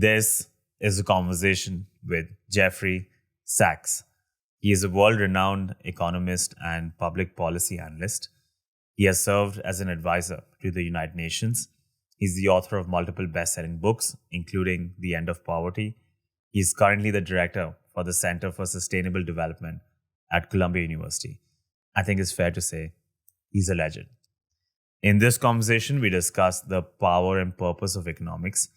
This is a conversation with Jeffrey Sachs. He is a world-renowned economist and public policy analyst. He has served as an advisor to the United Nations. He's the author of multiple best-selling books, including The End of Poverty. He's currently the director for the Center for Sustainable Development at Columbia University. I think it's fair to say he's a legend. In this conversation, we discuss the power and purpose of economics,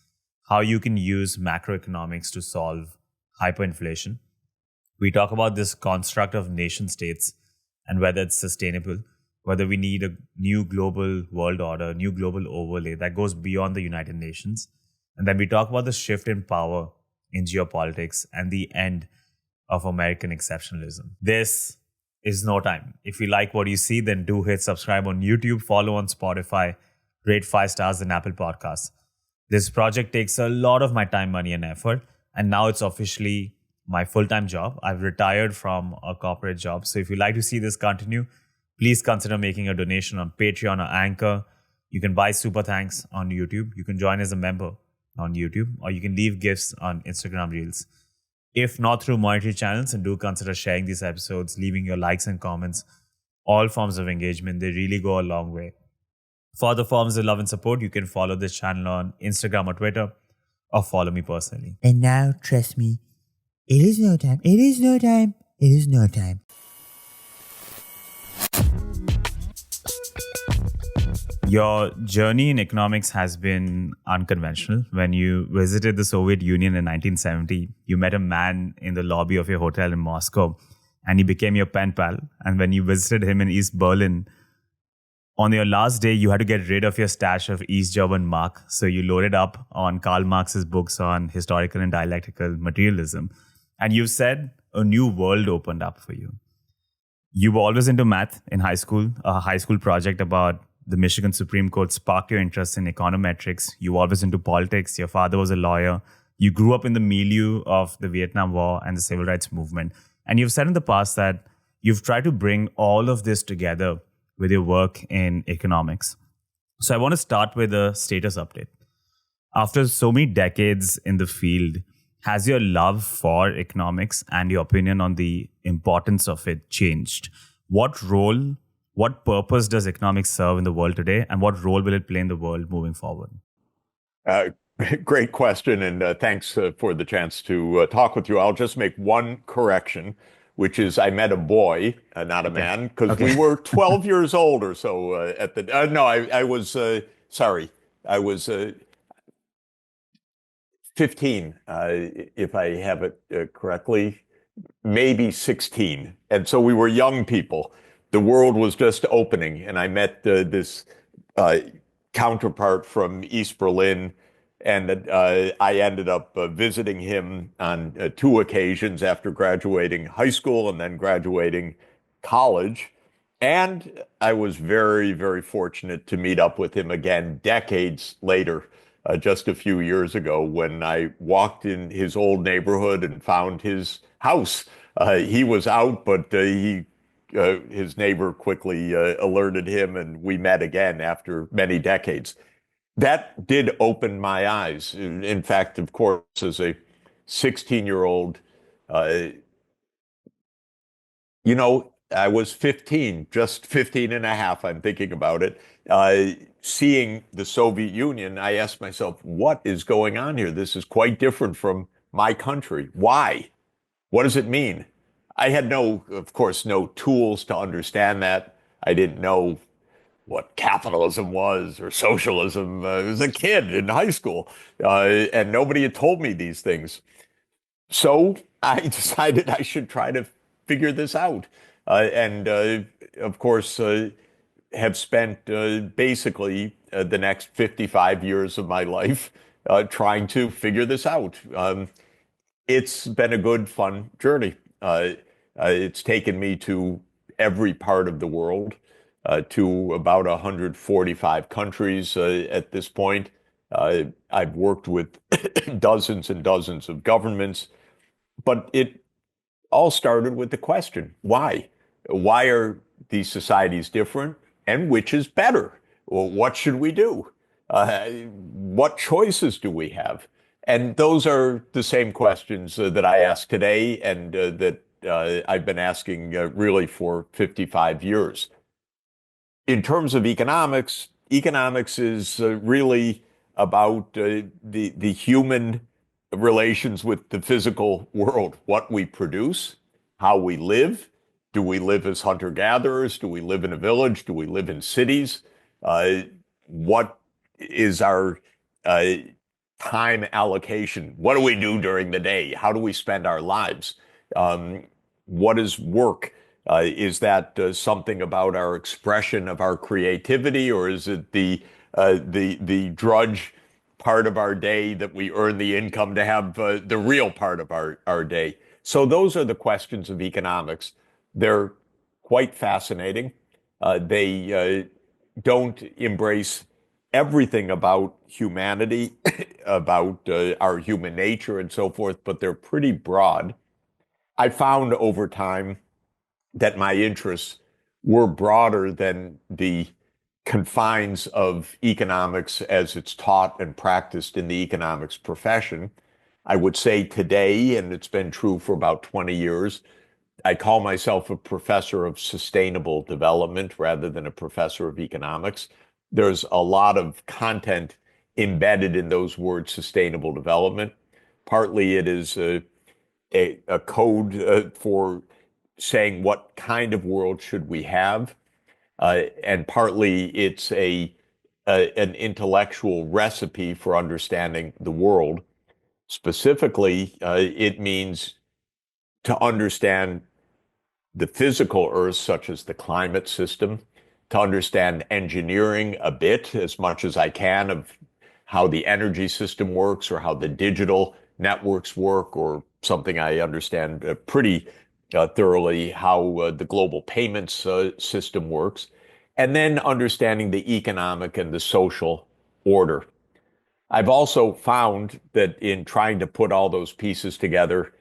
how you can use macroeconomics to solve hyperinflation. We talk about this construct of nation states and whether it's sustainable, whether we need a new global world order, new global overlay that goes beyond the United Nations. And then we talk about the shift in power in geopolitics and the end of American exceptionalism. This is no time. If you like what you see, then do hit subscribe on YouTube, follow on Spotify, rate 5 stars in Apple Podcasts. This project takes a lot of my time, money, and effort, and now it's officially my full-time job. I've retired from a corporate job. So if you'd like to see this continue, please consider making a donation on Patreon or Anchor. You can buy Super Thanks on YouTube. You can join as a member on YouTube, or you can leave gifts on Instagram Reels. If not through monetary channels, and do consider sharing these episodes, leaving your likes and comments. All forms of engagement, they really go a long way. For other forms of love and support, you can follow this channel on Instagram or Twitter, or follow me personally. And now, trust me, it is no time. It is no time. It is no time. Your journey in economics has been unconventional. When you visited the Soviet Union in 1970, you met a man in the lobby of your hotel in Moscow, and he became your pen pal. And when you visited him in East Berlin, on your last day, you had to get rid of your stash of East German mark. So you loaded up on Karl Marx's books on historical and dialectical materialism. And you said a new world opened up for you. You were always into math in high school. A high school project about the Michigan Supreme Court sparked your interest in econometrics. You were always into politics. Your father was a lawyer. You grew up in the milieu of the Vietnam War and the civil rights movement. And you've said in the past that you've tried to bring all of this together with your work in economics. So I want to start with a status update. After so many decades in the field, has your love for economics and your opinion on the importance of it changed? What role, what purpose does economics serve in the world today, and what role will it play in the world moving forward? Great question, and thanks for the chance to talk with you. I'll just make one correction, which is I met a boy, not a man, because we were 12 years old or so at the... no, I was, sorry, I was 15, if I have it correctly, maybe 16. And so we were young people. The world was just opening, and I met this counterpart from East Berlin, and I ended up visiting him on 2 occasions after graduating high school and then graduating college. And I was very, very fortunate to meet up with him again decades later, just a few years ago, when I walked in his old neighborhood and found his house. He was out, but his neighbor quickly alerted him, and we met again after many decades. That did open my eyes. In fact, of course, as a 16-year-old, I was 15, just 15 and a half, I'm thinking about it. Seeing the Soviet Union, I asked myself, what is going on here? This is quite different from my country. Why? What does it mean? I had of course, no tools to understand that. I didn't know what capitalism was or socialism. I was a kid in high school, and nobody had told me these things. So I decided I should try to figure this out. And of course, have spent basically the next 55 years of my life trying to figure this out. It's been a good, fun journey. It's taken me to every part of the world, to about 145 countries at this point. I've worked with dozens and dozens of governments, but it all started with the question, why? Why are these societies different, and which is better? Well, what should we do? What choices do we have? And those are the same questions that I ask today and that I've been asking really for 55 years. In terms of economics, economics is really about the human relations with the physical world, what we produce, how we live. Do we live as hunter-gatherers? Do we live in a village? Do we live in cities? Uh, what is our uh, time allocation? What do we do during the day? How do we spend our lives? What is work? Is that something about our expression of our creativity, or is it the drudge part of our day that we earn the income to have the real part of our day? So those are the questions of economics. They're quite fascinating. They don't embrace everything about humanity, about our human nature and so forth, but they're pretty broad. I found over time that my interests were broader than the confines of economics as it's taught and practiced in the economics profession. I would say today, and it's been true for about 20 years, I call myself a professor of sustainable development rather than a professor of economics. There's a lot of content embedded in those words, sustainable development. Partly it is a code for saying what kind of world should we have, and partly it's an intellectual recipe for understanding the world. Specifically, it means to understand the physical Earth, such as the climate system, to understand engineering a bit, as much as I can, of how the energy system works or how the digital networks work, or something I understand pretty thoroughly, how the global payments system works, and then understanding the economic and the social order. I've also found that in trying to put all those pieces together,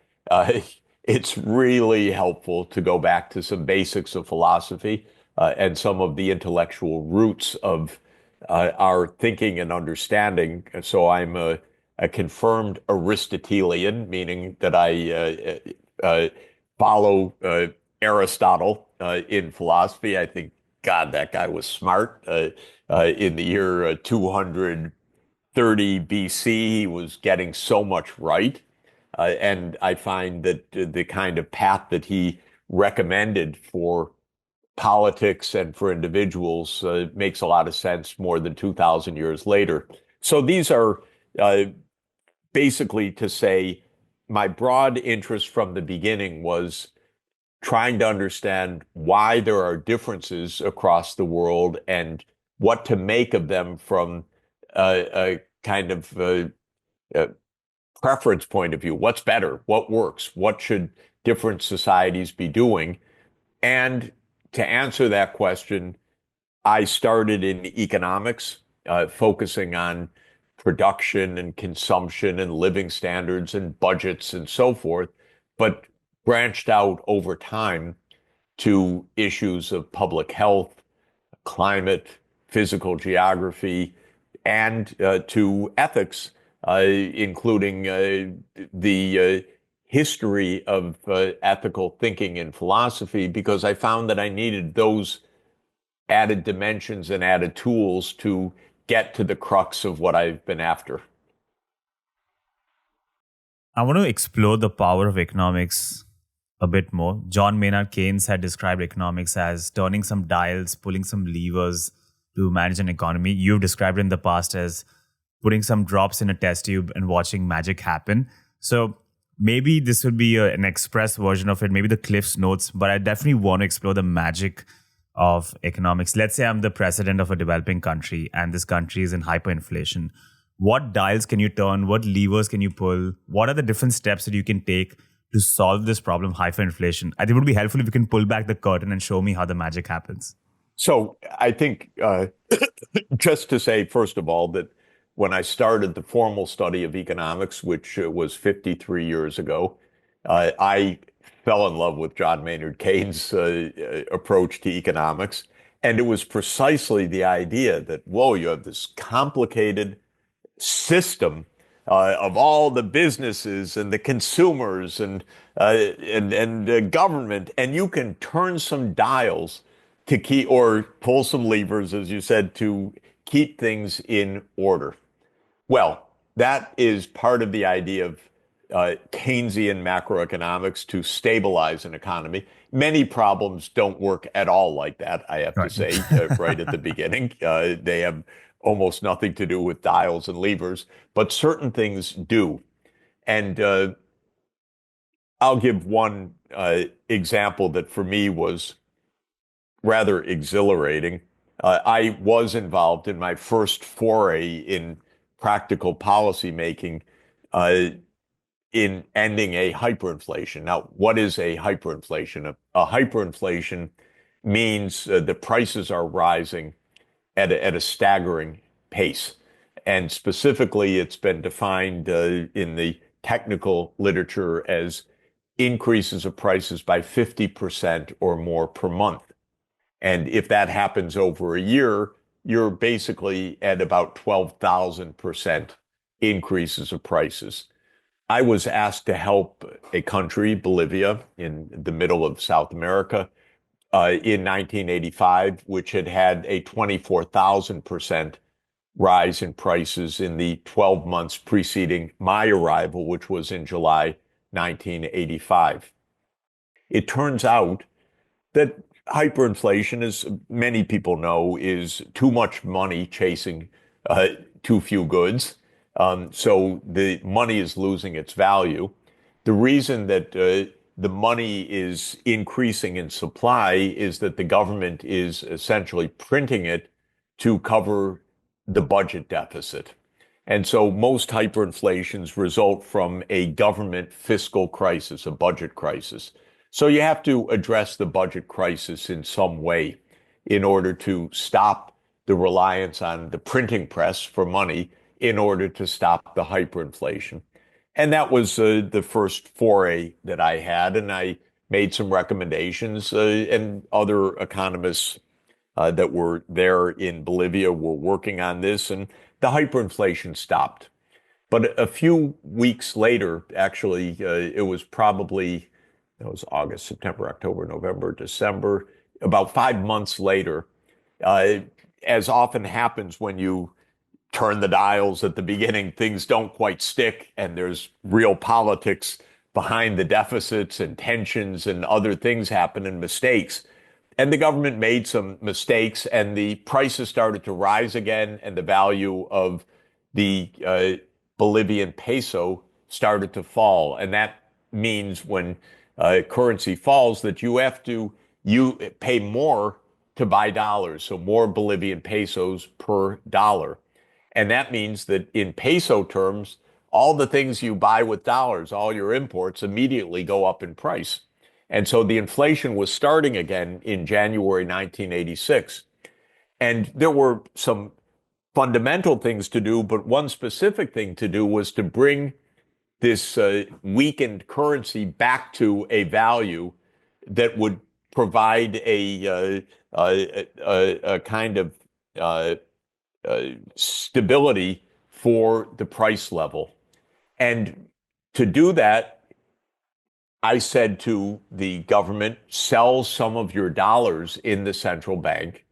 it's really helpful to go back to some basics of philosophy and some of the intellectual roots of our thinking and understanding. So I'm a confirmed Aristotelian, meaning that I follow Aristotle in philosophy. I think, God, that guy was smart. In the year 230 BC, he was getting so much right. And I find that the kind of path that he recommended for politics and for individuals makes a lot of sense more than 2,000 years later. So these are uh, basically to say my broad interest from the beginning was trying to understand why there are differences across the world and what to make of them from a kind of uh, preference point of view. What's better? What works? What should different societies be doing? And to answer that question, I started in economics, focusing on production and consumption and living standards and budgets and so forth, but branched out over time to issues of public health, climate, physical geography, and to ethics, including the history of ethical thinking in philosophy, because I found that I needed those added dimensions and added tools to get to the crux of what I've been after. I want to explore the power of economics a bit more. John Maynard Keynes had described economics as turning some dials, pulling some levers to manage an economy. You've described it in the past as putting some drops in a test tube and watching magic happen. So maybe this would be an express version of it, maybe the Cliff's Notes, but I definitely want to explore the magic of economics. Let's say I'm the president of a developing country and this country is in hyperinflation. What dials can you turn? What levers can you pull? What are the different steps that you can take to solve this problem, hyperinflation? I think it would be helpful if you can pull back the curtain and show me how the magic happens. So I think just to say, first of all, that when I started the formal study of economics, which was 53 years ago, I fell in love with John Maynard Keynes' approach to economics. And it was precisely the idea that, whoa, you have this complicated system of all the businesses and the consumers and government, and you can turn some dials to keep or pull some levers, as you said, to keep things in order. Well, that is part of the idea of Keynesian macroeconomics to stabilize an economy. Many problems don't work at all like that, I have to Right. say, right at the beginning. They have almost nothing to do with dials and levers, but certain things do. And I'll give one example that for me was rather exhilarating. I was involved in my first foray in practical policy making in ending a hyperinflation. Now, what is a hyperinflation? A hyperinflation means the prices are rising at a staggering pace. And specifically, it's been defined in the technical literature as increases of prices by 50% or more per month. And if that happens over a year, you're basically at about 12,000% increases of prices. I was asked to help a country, Bolivia, in the middle of South America, in 1985, which had had a 24,000% rise in prices in the 12 months preceding my arrival, which was in July 1985. It turns out that hyperinflation, as many people know, is too much money chasing too few goods. So the money is losing its value. The reason that the money is increasing in supply is that the government is essentially printing it to cover the budget deficit. And so most hyperinflations result from a government fiscal crisis, a budget crisis. So you have to address the budget crisis in some way in order to stop the reliance on the printing press for money in order to stop the hyperinflation. And that was the first foray that I had, and I made some recommendations, and other economists that were there in Bolivia were working on this, and the hyperinflation stopped. But a few weeks later, actually, it was probably, it was August, September, October, November, December, about 5 months later, uh, as often happens when you turn the dials at the beginning, things don't quite stick, and there's real politics behind the deficits and tensions and other things happen and mistakes. And the government made some mistakes, and the prices started to rise again, and the value of the Bolivian peso started to fall. And that means when currency falls, that you pay more to buy dollars, so more Bolivian pesos per dollar. And that means that in peso terms, all the things you buy with dollars, all your imports immediately go up in price. And so the inflation was starting again in January 1986. And there were some fundamental things to do, but one specific thing to do was to bring this weakened currency back to a value that would provide a kind of stability for the price level. And to do that, I said to the government, sell some of your dollars in the central bank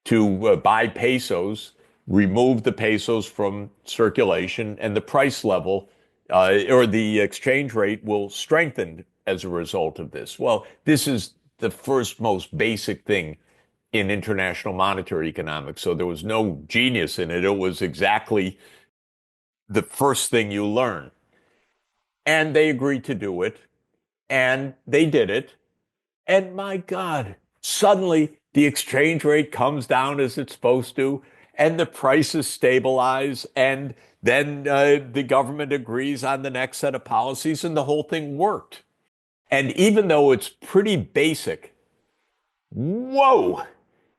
to buy pesos, remove the pesos from circulation, and the price level or the exchange rate will strengthen as a result of this. Well, this is the first most basic thing in international monetary economics. So there was no genius in it. It was exactly the first thing you learn. And they agreed to do it. And they did it. And my God, suddenly the exchange rate comes down as it's supposed to, and the prices stabilize. And then the government agrees on the next set of policies, and the whole thing worked. And even though it's pretty basic, whoa,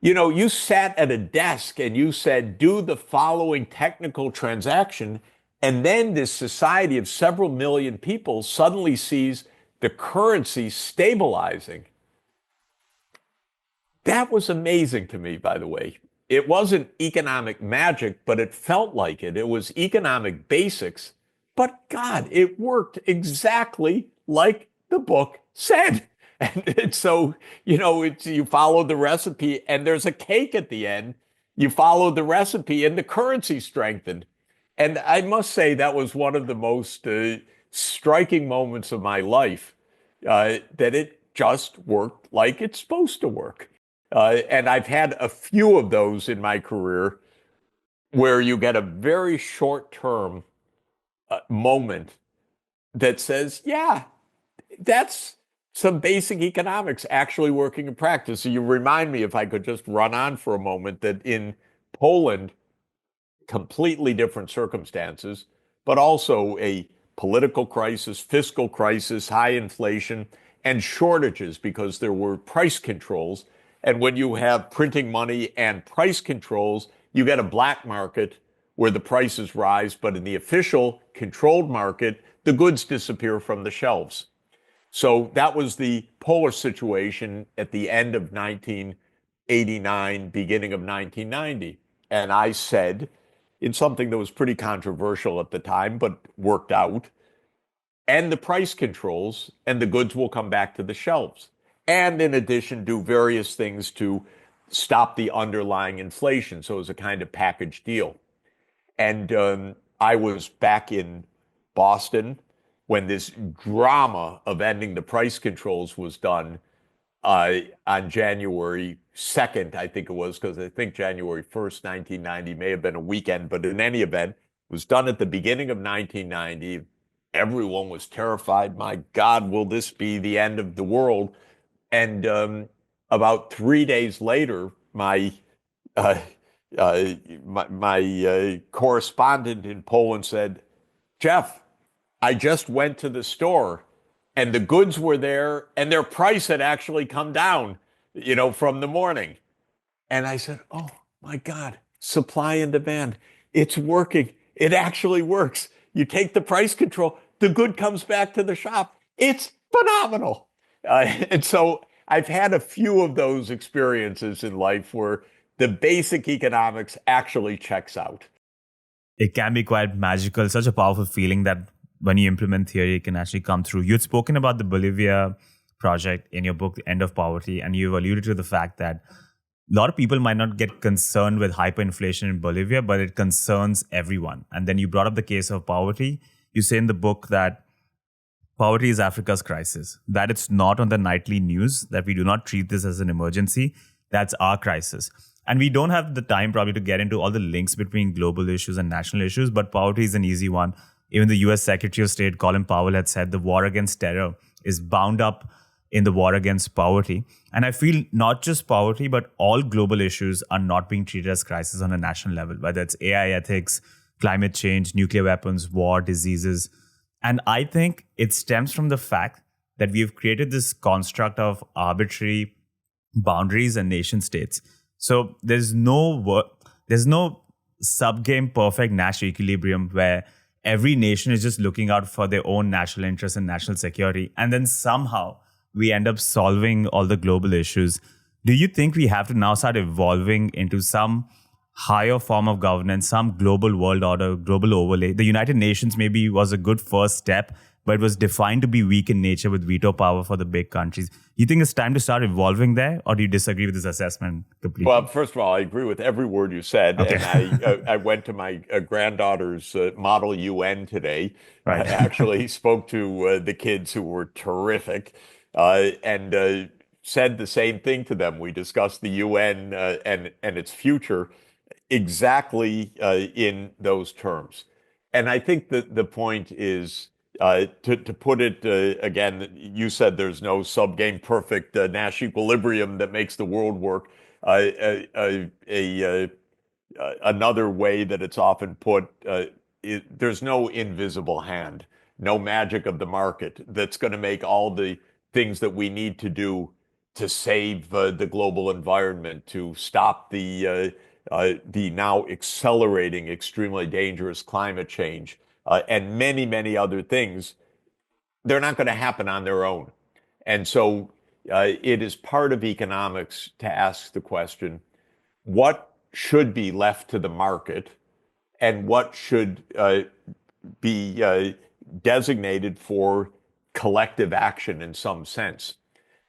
you sat at a desk and you said, do the following technical transaction. And then this society of several million people suddenly sees the currency stabilizing. That was amazing to me, by the way. It wasn't economic magic, but it felt like it. It was economic basics but God, it worked exactly like the book said. And so, you follow the recipe and there's a cake at the end. You follow the recipe and the currency strengthened. And I must say that was one of the most striking moments of my life, that it just worked like it's supposed to work. And I've had a few of those in my career where you get a very short-term moment that says, yeah, that's some basic economics actually working in practice. So you remind me, if I could just run on for a moment, that in Poland, completely different circumstances, but also a political crisis, fiscal crisis, high inflation, and shortages because there were price controls. And when you have printing money and price controls, you get a black market where the prices rise, but in the official controlled market, the goods disappear from the shelves. So that was the Polish situation at the end of 1989, beginning of 1990. And I said, in something that was pretty controversial at the time, but worked out, and the price controls, and the goods will come back to the shelves. And in addition, do various things to stop the underlying inflation. So it was a kind of package deal. And I was back in Boston when this drama of ending the price controls was done on January 2nd, I think it was, because I think January 1st, 1990 may have been a weekend, but in any event, it was done at the beginning of 1990. Everyone was terrified. My God, will this be the end of the world? And about 3 days later, my correspondent in Poland said, Jeff, I just went to the store and the goods were there and their price had actually come down, from the morning. And I said, oh my God, supply and demand. It's working. It actually works. You take the price control, the good comes back to the shop. It's phenomenal. And so I've had a few of those experiences in life where the basic economics actually checks out. It can be quite magical, such a powerful feeling that when you implement theory, it can actually come through. You had spoken about the Bolivia project in your book, The End of Poverty, and you've alluded to the fact that a lot of people might not get concerned with hyperinflation in Bolivia, but it concerns everyone. And then you brought up the case of poverty. You say in the book that poverty is Africa's crisis, that it's not on the nightly news, that we do not treat this as an emergency. That's our crisis. And we don't have the time probably to get into all the links between global issues and national issues, but poverty is an easy one. Even the US Secretary of State, Colin Powell, had said the war against terror is bound up in the war against poverty. And I feel not just poverty, but all global issues are not being treated as crises on a national level, whether it's AI ethics, climate change, nuclear weapons, war, diseases. And I think it stems from the fact that we have created this construct of arbitrary boundaries and nation states. So there's no sub-game perfect national equilibrium where every nation is just looking out for their own national interests and national security. And then somehow we end up solving all the global issues. Do you think we have to now start evolving into some higher form of governance, some global world order, global overlay? The United Nations maybe was a good first step, but it was defined to be weak in nature with veto power for the big countries. You think it's time to start evolving there, or do you disagree with this assessment completely? Well, first of all, I agree with every word you said. Okay. And I went to my granddaughter's Model UN today. Right. I actually spoke to the kids who were terrific and said the same thing to them. We discussed the UN and its future exactly in those terms. And I think that the point is, to put it again, you said there's no sub-game perfect Nash equilibrium that makes the world work. Another way that it's often put, there's no invisible hand, no magic of the market that's going to make all the things that we need to do to save the global environment, to stop the now accelerating, extremely dangerous climate change, and many, many other things. They're not going to happen on their own. And so it is part of economics to ask the question, what should be left to the market and what should be designated for collective action in some sense.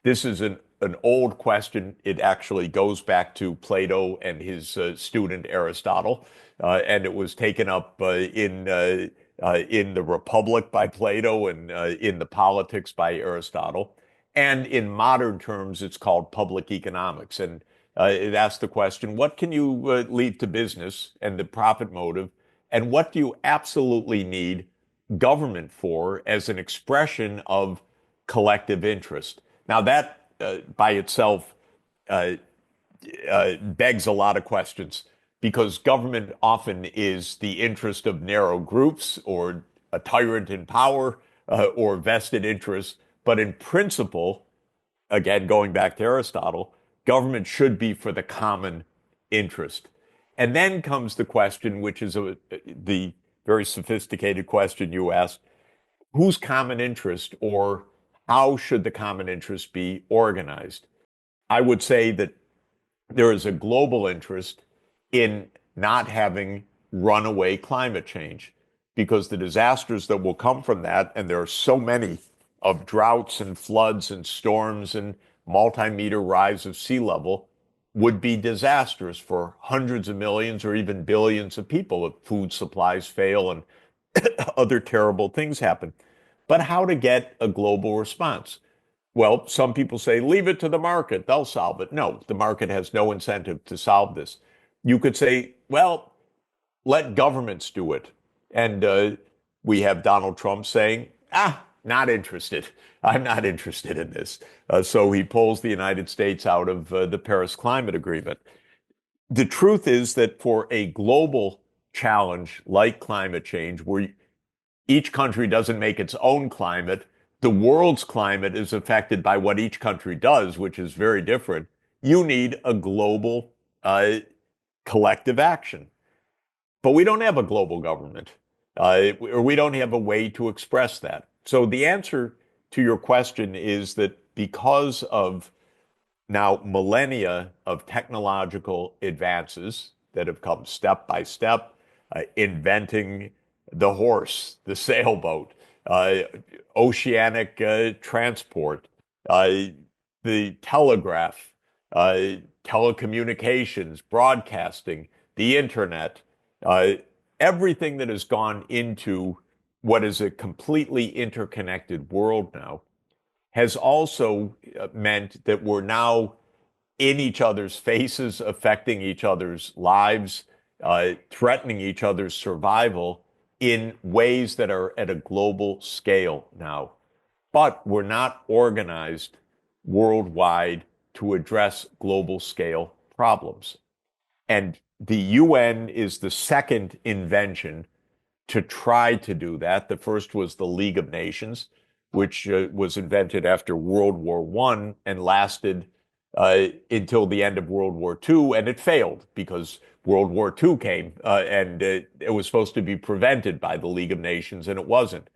This is an old question. It actually goes back to Plato and his student Aristotle, and it was taken up in the Republic by Plato and in the Politics by Aristotle. And in modern terms, it's called public economics. And it asks the question, what can you leave to business and the profit motive? And what do you absolutely need government for as an expression of collective interest? Now, that by itself begs a lot of questions because government often is the interest of narrow groups or a tyrant in power or vested interests. But in principle, again, going back to Aristotle, government should be for the common interest. And then comes the question, which is the very sophisticated question you asked, whose common interest or how should the common interest be organized? I would say that there is a global interest in not having runaway climate change because the disasters that will come from that, and there are so many of droughts and floods and storms and multi-meter rise of sea level, would be disastrous for hundreds of millions or even billions of people if food supplies fail and other terrible things happen. But how to get a global response? Well, some people say, leave it to the market, they'll solve it. No, the market has no incentive to solve this. You could say, well, let governments do it. And we have Donald Trump saying, not interested. I'm not interested in this. So he pulls the United States out of the Paris Climate Agreement. The truth is that for a global challenge like climate change, where each country doesn't make its own climate, the world's climate is affected by what each country does, which is very different. You need a global collective action. But we don't have a global government, or we don't have a way to express that. So the answer to your question is that because of now millennia of technological advances that have come step by step, inventing the horse, the sailboat, oceanic transport, the telegraph, telecommunications, broadcasting, the internet, everything that has gone into what is a completely interconnected world now has also meant that we're now in each other's faces, affecting each other's lives, threatening each other's survival in ways that are at a global scale now. But we're not organized worldwide to address global scale problems. And the UN is the second invention to try to do that. The first was the League of Nations, which was invented after World War I and lasted until the end of World War II, and it failed because World War II came and it was supposed to be prevented by the League of Nations, and it wasn't.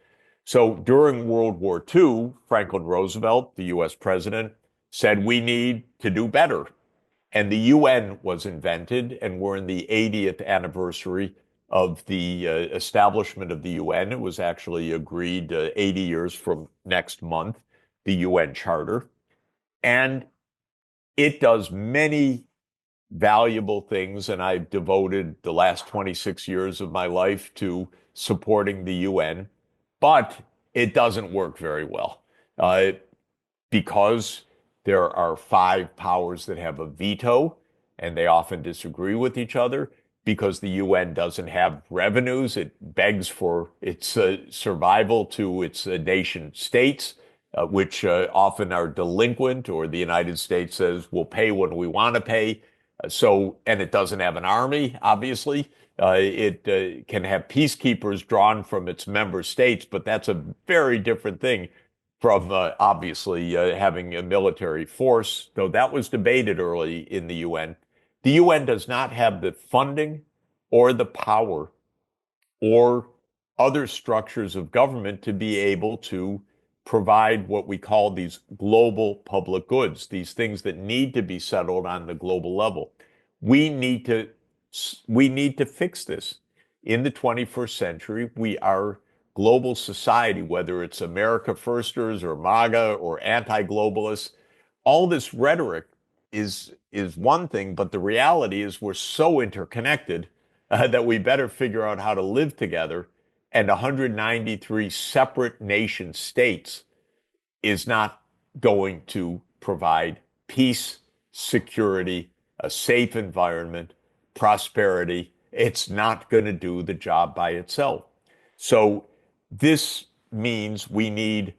So during World War II, Franklin Roosevelt, the US president, said we need to do better. And the UN was invented, and we're in the 80th anniversary of the establishment of the UN. It was actually agreed 80 years from next month, the UN Charter. And it does many valuable things, and I've devoted the last 26 years of my life to supporting the UN, but it doesn't work very well because there are 5 powers that have a veto, and they often disagree with each other. Because the UN doesn't have revenues, it begs for its survival to its nation states, which often are delinquent, or the United States says we'll pay when we want to pay. And it doesn't have an army, obviously. It can have peacekeepers drawn from its member states, but that's a very different thing from obviously having a military force, though that was debated early in the UN. The UN does not have the funding or the power or other structures of government to be able to provide what we call these global public goods, these things that need to be settled on the global level. We need to fix this. in the 21st century, we are global society, whether it's America Firsters or MAGA or anti-globalists. All this rhetoric is one thing, but the reality is we're so interconnected that we better figure out how to live together. And 193 separate nation states is not going to provide peace, security, a safe environment, prosperity. It's not going to do the job by itself. So this means we need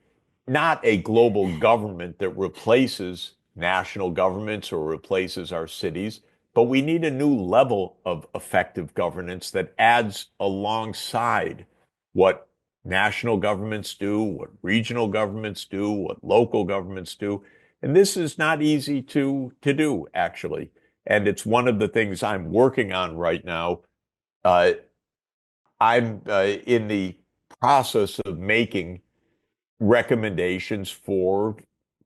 not a global government that replaces national governments or replaces our cities, but we need a new level of effective governance that adds alongside what national governments do, what regional governments do, what local governments do. And this is not easy to do, actually. And it's one of the things I'm working on right now. I'm in the process of making recommendations for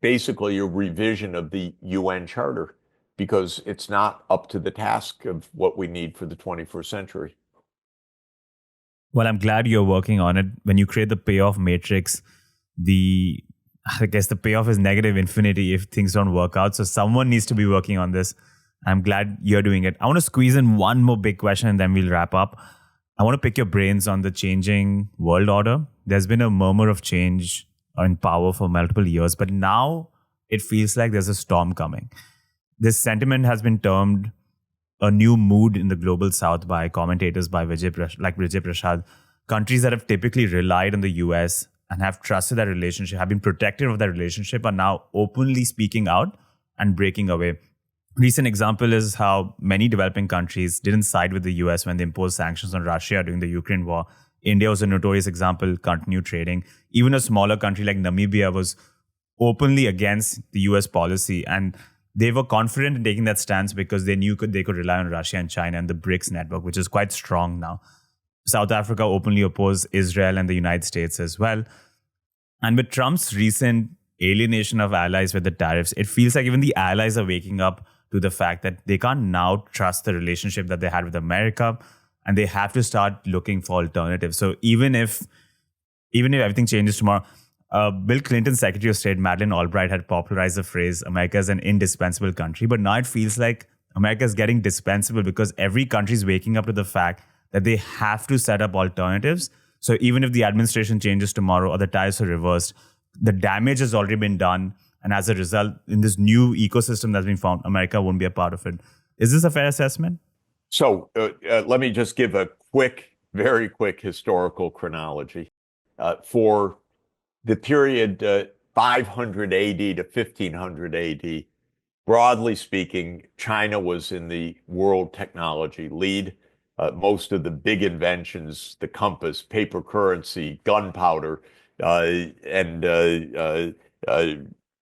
basically a revision of the UN Charter because it's not up to the task of what we need for the 21st century. Well, I'm glad you're working on it. When you create the payoff matrix, I guess the payoff is negative infinity if things don't work out. So someone needs to be working on this. I'm glad you're doing it. I want to squeeze in one more big question and then we'll wrap up. I want to pick your brains on the changing world order. There's been a murmur of change in power for multiple years, but now it feels like there's a storm coming. This sentiment has been termed a new mood in the global south by commentators like Vijay Prashad. Countries that have typically relied on the US and have trusted that relationship, have been protective of that relationship, are now openly speaking out and breaking away. Recent example is how many developing countries didn't side with the US when they imposed sanctions on Russia during the Ukraine war. India was a notorious example, continued trading. Even a smaller country like Namibia was openly against the US policy, and they were confident in taking that stance because they knew they could rely on Russia and China and the BRICS network, which is quite strong now. South Africa openly opposed Israel and the United States as well. And with Trump's recent alienation of allies with the tariffs, it feels like even the allies are waking up to the fact that they can't now trust the relationship that they had with America, and they have to start looking for alternatives. So even if everything changes tomorrow, Bill Clinton's Secretary of State, Madeleine Albright, had popularized the phrase, America is an indispensable country. But now it feels like America is getting dispensable because every country is waking up to the fact that they have to set up alternatives. So even if the administration changes tomorrow or the tariffs are reversed, the damage has already been done. And as a result, in this new ecosystem that's been found, America won't be a part of it. Is this a fair assessment? So let me just give a very quick historical chronology. For the period 500 AD to 1500 AD, broadly speaking, China was in the world technology lead. Most of the big inventions, the compass, paper currency, gunpowder, and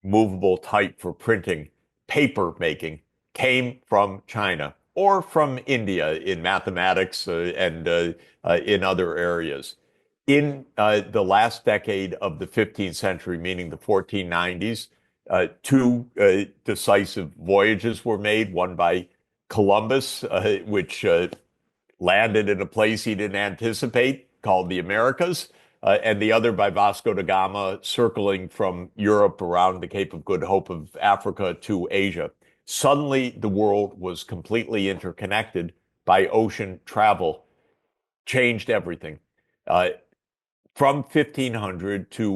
movable type for printing, paper making, came from China or from India in mathematics and in other areas. In the last decade of the 15th century, meaning the 1490s, two decisive voyages were made, one by Columbus, which landed in a place he didn't anticipate, called the Americas, and the other by Vasco da Gama, circling from Europe around the Cape of Good Hope of Africa to Asia. Suddenly, the world was completely interconnected by ocean travel, changed everything. From 1500 to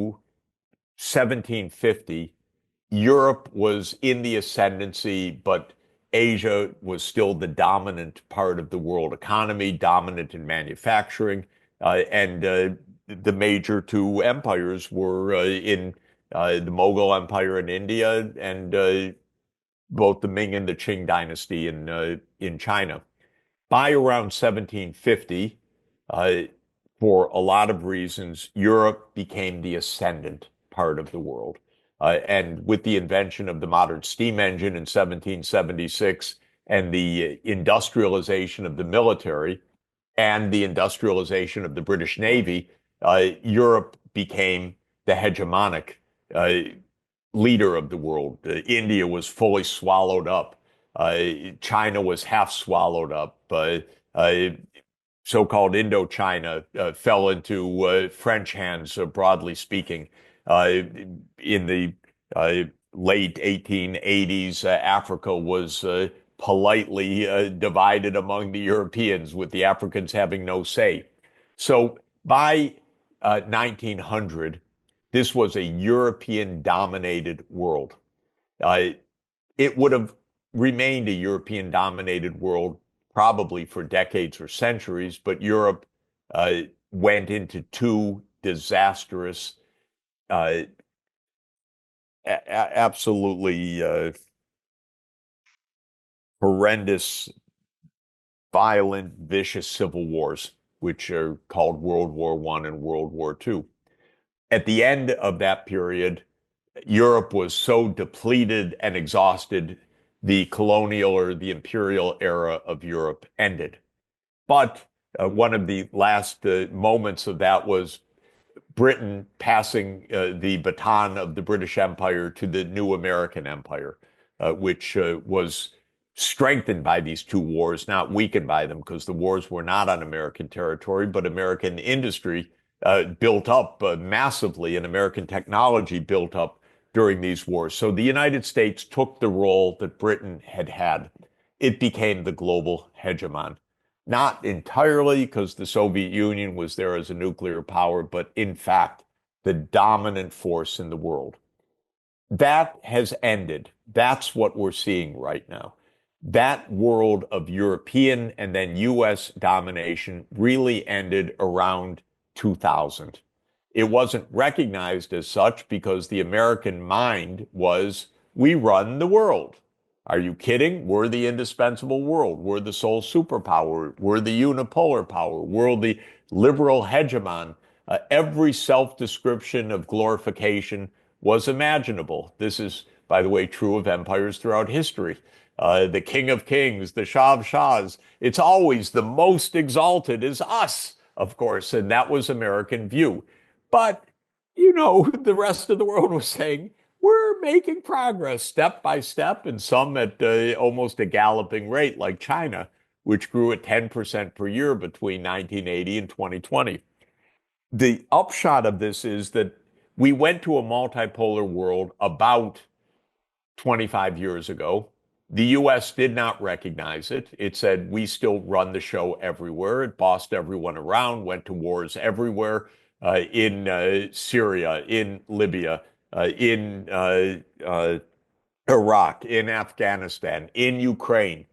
1750, Europe was in the ascendancy, but Asia was still the dominant part of the world economy, dominant in manufacturing, and the major two empires were in the Mughal Empire in India and both the Ming and the Qing dynasty in China. By around 1750, for a lot of reasons, Europe became the ascendant part of the world. And with the invention of the modern steam engine in 1776 and the industrialization of the military and the industrialization of the British Navy, Europe became the hegemonic leader of the world. India was fully swallowed up. China was half swallowed up. so-called Indochina fell into French hands, broadly speaking. In the late 1880s, Africa was politely divided among the Europeans, with the Africans having no say. So by 1900, this was a European-dominated world. Uh, it would have remained a European dominated world probably for decades or centuries, but Europe uh, went into two disastrous, uh, absolutely horrendous, violent, vicious civil wars, which are called World War I and World War II. At the end of that period, Europe was so depleted and exhausted, the colonial or the imperial era of Europe ended. But one of the last moments of that was Britain passing the baton of the British Empire to the new American Empire, which was strengthened by these two wars, not weakened by them, because the wars were not on American territory, but American industry built up massively and American technology built up during these wars. So the United States took the role that Britain had had. It became the global hegemon. Not entirely, because the Soviet Union was there as a nuclear power, but in fact, the dominant force in the world. That has ended. That's what we're seeing right now. That world of European and then US domination really ended around 2000. It wasn't recognized as such because the American mind was, we run the world. Are you kidding? We're the indispensable world. We're the sole superpower. We're the unipolar power. We're the liberal hegemon. Every self-description of glorification was imaginable. This is, by the way, true of empires throughout history. The king of kings, the shah of shahs. It's always the most exalted is us, of course, and that was American view. But, the rest of the world was saying, we're making progress step by step, and some at almost a galloping rate, like China, which grew at 10% per year between 1980 and 2020. The upshot of this is that we went to a multipolar world about 25 years ago. The US did not recognize it. It said, we still run the show everywhere. It bossed everyone around, went to wars everywhere, in Syria, in Libya, in Iraq, in Afghanistan, in Ukraine,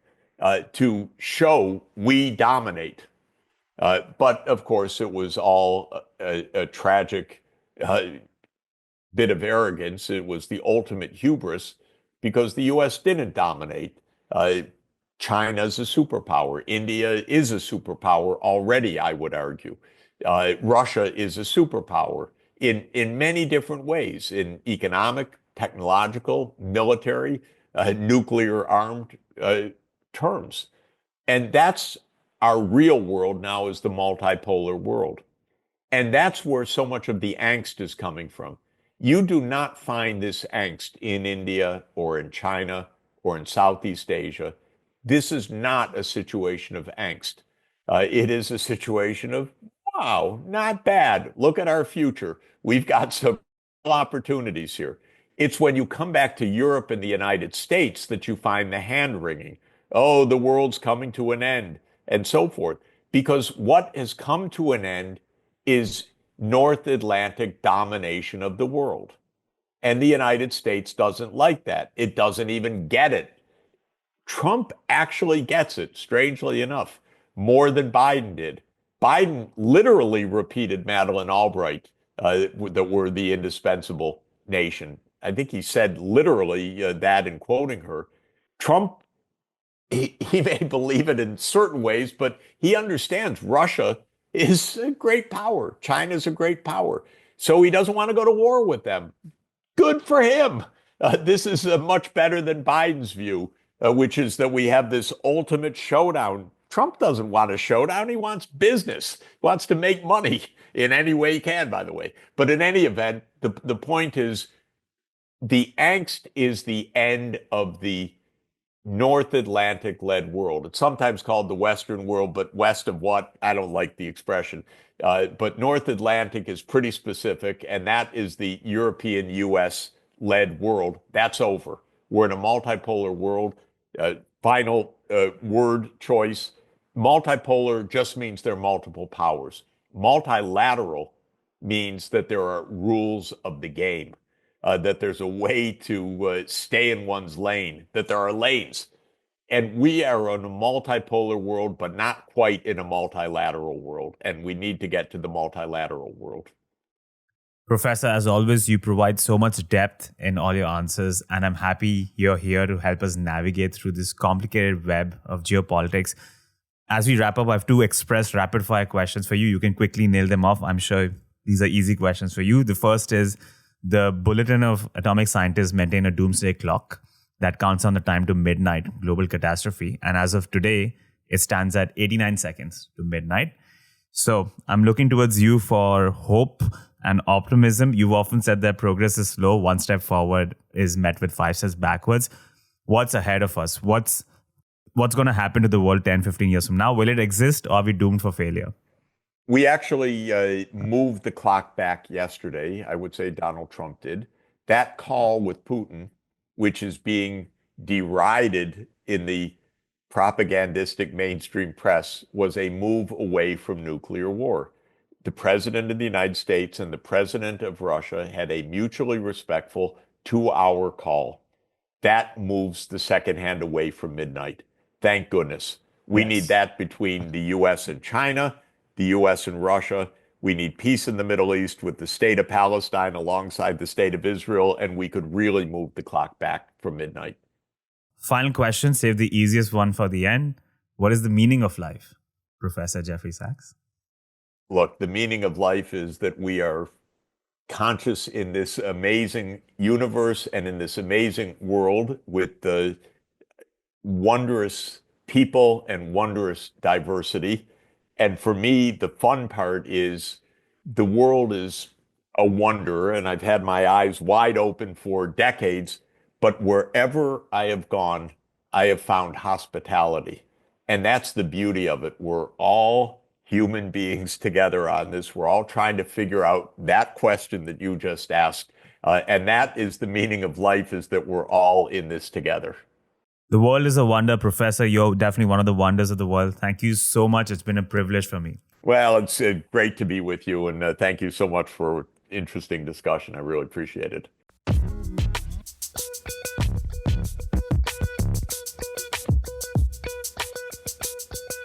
to show we dominate. But of course, it was all a tragic bit of arrogance. It was the ultimate hubris because the US didn't dominate. China's a superpower. India is a superpower already, I would argue. Russia is a superpower in many different ways, in economic, technological, military, nuclear armed terms. And that's our real world now, is the multipolar world. And that's where so much of the angst is coming from. You do not find this angst in India or in China or in Southeast Asia. This is not a situation of angst. It is a situation of, wow, not bad. Look at our future. We've got some opportunities here. It's when you come back to Europe and the United States that you find the hand wringing. Oh, the world's coming to an end, and so forth. Because what has come to an end is North Atlantic domination of the world. And the United States doesn't like that. It doesn't even get it. Trump actually gets it, strangely enough, more than Biden did. Biden literally repeated Madeleine Albright, that we're the indispensable nation. I think he said literally that in quoting her. Trump, he may believe it in certain ways, but he understands Russia is a great power. China's a great power. So he doesn't want to go to war with them. Good for him. This is much better than Biden's view, which is that we have this ultimate showdown. Trump doesn't want a showdown. He wants business. He wants to make money in any way he can, by the way. But in any event, the point is the angst is the end of the North Atlantic-led world. It's sometimes called the Western world, but west of what? I don't like the expression. But North Atlantic is pretty specific, and that is the European US-led world. That's over. We're in a multipolar world. Final word choice. Multipolar just means there are multiple powers. Multilateral means that there are rules of the game, that there's a way to stay in one's lane, that there are lanes. And we are in a multipolar world, but not quite in a multilateral world. And we need to get to the multilateral world. Professor, as always, you provide so much depth in all your answers, and I'm happy you're here to help us navigate through this complicated web of geopolitics. As we wrap up, I have two express rapid fire questions for you. You can quickly nail them off. I'm sure these are easy questions for you. The first is, the Bulletin of Atomic Scientists maintain a doomsday clock that counts on the time to midnight, global catastrophe. And as of today, it stands at 89 seconds to midnight. So I'm looking towards you for hope and optimism. You've often said that progress is slow. One step forward is met with 5 steps backwards. What's ahead of us? What's going to happen to the world 10, 15 years from now? Will it exist, or are we doomed for failure? We actually moved the clock back yesterday. I would say Donald Trump did. That call with Putin, which is being derided in the propagandistic mainstream press, was a move away from nuclear war. The president of the United States and the president of Russia had a mutually respectful 2-hour call. That moves the second hand away from midnight. Thank goodness. We need that between the US and China, the US and Russia. We need peace in the Middle East with the state of Palestine alongside the state of Israel, and we could really move the clock back from midnight. Final question, save the easiest one for the end. What is the meaning of life, Professor Jeffrey Sachs? Look, the meaning of life is that we are conscious in this amazing universe and in this amazing world with the wondrous people and wondrous diversity. And for me, the fun part is the world is a wonder, and I've had my eyes wide open for decades, but wherever I have gone, I have found hospitality. And that's the beauty of it. We're all human beings together on this. We're all trying to figure out that question that you just asked. And that is the meaning of life, is that we're all in this together. The world is a wonder, Professor. You're definitely one of the wonders of the world. Thank you so much. It's been a privilege for me. Well, it's great to be with you. And thank you so much for interesting discussion. I really appreciate it.